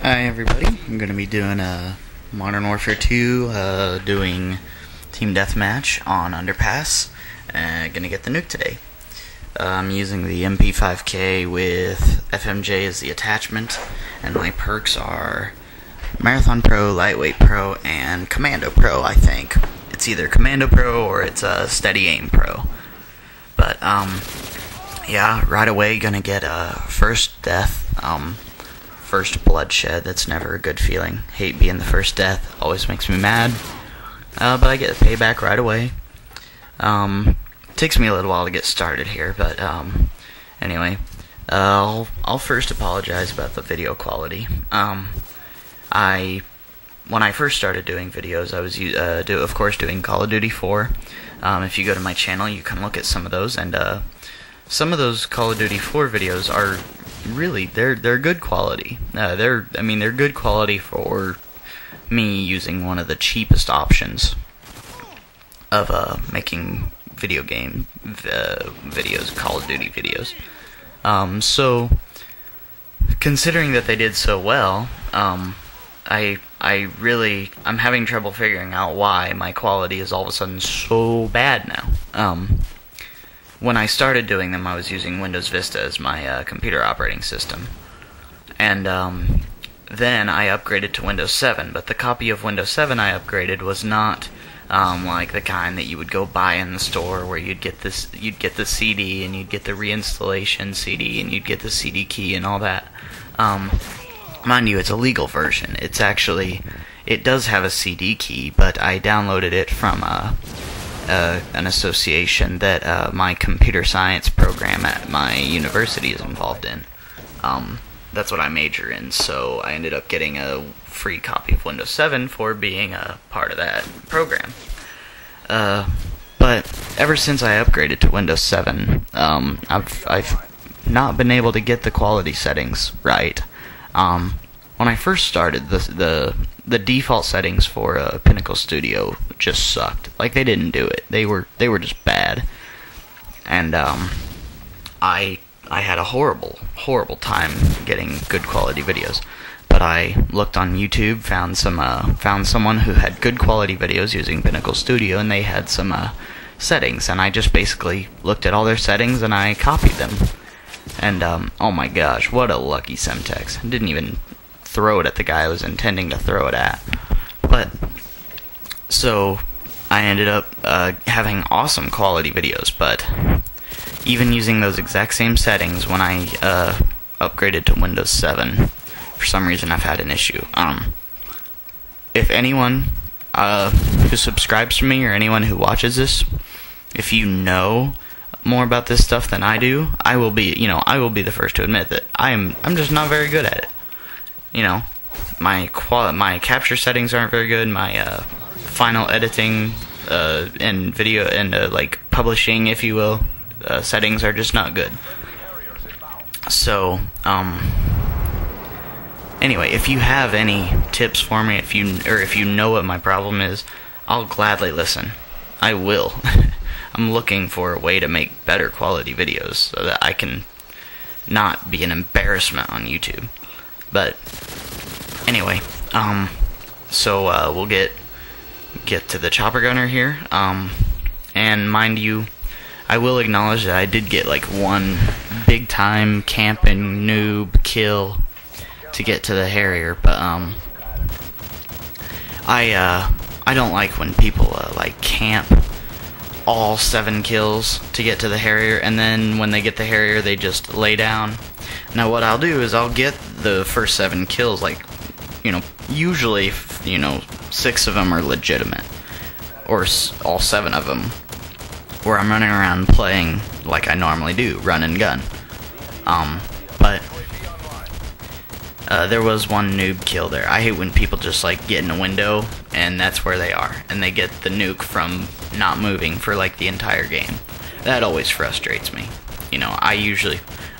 Hi everybody, I'm going to be doing a Modern Warfare 2, doing Team Deathmatch on Underpass, and going to get the nuke today. I'm using the MP5K with FMJ as the attachment, and my perks are Marathon Pro, Lightweight Pro, and Commando Pro, I think. It's either Commando Pro or it's Steady Aim Pro. But, yeah, right away gonna get first death, first bloodshed. That's never a good feeling. Hate being the first death, always makes me mad. But I get payback right away. Takes me a little while to get started here, but anyway, I'll first apologize about the video quality. When I first started doing videos, I was of course doing Call of Duty 4. If you go to my channel, you can look at some of those, and some of those Call of Duty 4 videos are really they're good quality. They're good quality for me using one of the cheapest options of making video game videos, Call of Duty videos. So considering that they did so well, I'm having trouble figuring out why my quality is all of a sudden so bad now. When I started doing them, I was using Windows Vista as my computer operating system, and then I upgraded to Windows 7. But the copy of Windows 7 I upgraded was not like the kind that you would go buy in the store, where you'd get the CD and you'd get the reinstallation CD and you'd get the CD key and all that. Mind you, it's a legal version. It does have a CD key, but I downloaded it from an association that my computer science program at my university is involved in. That's what I major in, so I ended up getting a free copy of Windows 7 for being a part of that program. But ever since I upgraded to Windows 7, I've not been able to get the quality settings right. When I first started, the default settings for Pinnacle Studio just sucked. Like, they didn't do it. They were just bad. And I had a horrible time getting good quality videos. But I looked on YouTube, found someone who had good quality videos using Pinnacle Studio, and they had some settings, and I just basically looked at all their settings and I copied them. And oh my gosh, what a lucky Semtex. I didn't even throw it at the guy I was intending to throw it at. But so I ended up having awesome quality videos, but even using those exact same settings, when I upgraded to Windows 7, for some reason I've had an issue. If anyone who subscribes to me, or anyone who watches this, if you know more about this stuff than I do, I will be the first to admit that I'm just not very good at it. You know, my capture settings aren't very good. My final editing and video and like publishing, if you will, settings are just not good. So anyway, if you have any tips for me, if you know what my problem is, I'll gladly listen. I will. I'm looking for a way to make better quality videos so that I can not be an embarrassment on YouTube. But anyway, so we'll get to the chopper gunner here. And mind you, I will acknowledge that I did get like one big time camping noob kill to get to the Harrier, but I don't like when people like camp all 7 kills to get to the Harrier, and then when they get the Harrier they just lay down. Now what I'll do is I'll get the first 7 kills, like, usually 6 of them are legitimate, or all 7 of them, where I'm running around playing like I normally do, run and gun. But there was one noob kill there. I hate when people just like get in a window and that's where they are, and they get the nuke from not moving for like the entire game. That always frustrates me.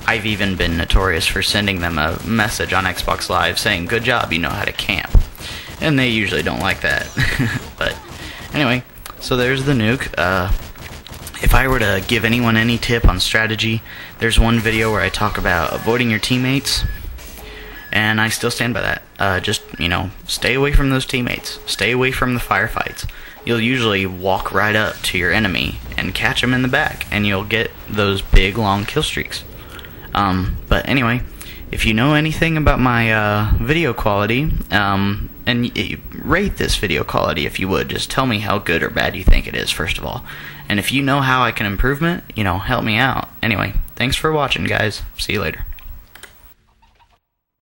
I've even been notorious for sending them a message on Xbox Live saying, "Good job, you know how to camp." And they usually don't like that. But anyway, so there's the nuke. If I were to give anyone any tip on strategy, there's one video where I talk about avoiding your teammates, and I still stand by that. Just, stay away from those teammates. Stay away from the firefights. You'll usually walk right up to your enemy and catch them in the back, and you'll get those big, long kill streaks. But anyway, if you know anything about my video quality, and rate this video quality if you would, just tell me how good or bad you think it is, first of all. And if you know how I can improve it, help me out. Anyway, thanks for watching, guys. See you later.